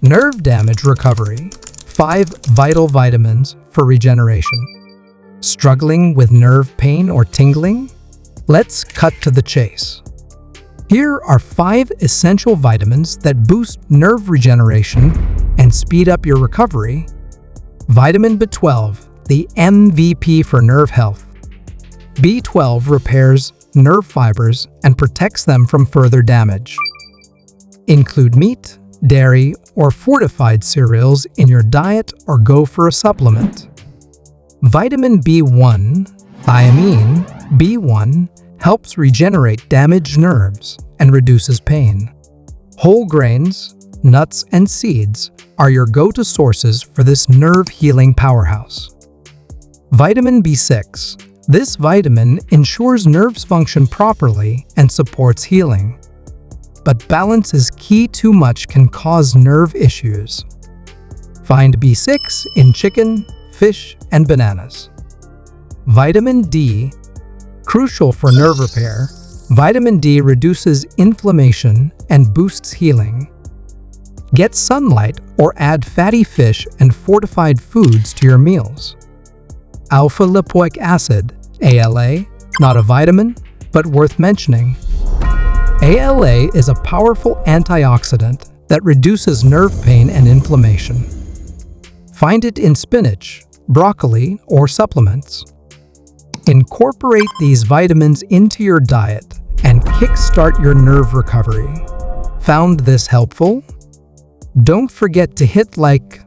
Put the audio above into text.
Nerve damage recovery. 5 vital vitamins for regeneration. Struggling with nerve pain or tingling? Let's cut to the chase. Here are 5 essential vitamins that boost nerve regeneration and speed up your recovery. Vitamin B12, the MVP for nerve health. B12 repairs nerve fibers and protects them from further damage. Include meat, dairy, or fortified cereals in your diet or go for a supplement. Vitamin B1, thiamine, B1, helps regenerate damaged nerves and reduces pain. Whole grains, nuts, and seeds are your go-to sources for this nerve-healing powerhouse. Vitamin B6. This vitamin ensures nerves function properly and supports healing. But balance is key. Too much can cause nerve issues. Find B6 in chicken, fish, and bananas. Vitamin D. Crucial for nerve repair, vitamin D reduces inflammation and boosts healing. Get sunlight or add fatty fish and fortified foods to your meals. Alpha-lipoic acid, ALA, not a vitamin, but worth mentioning. ALA is a powerful antioxidant that reduces nerve pain and inflammation. Find it in spinach, broccoli, or supplements. Incorporate these vitamins into your diet and kickstart your nerve recovery. Found this helpful? Don't forget to hit like,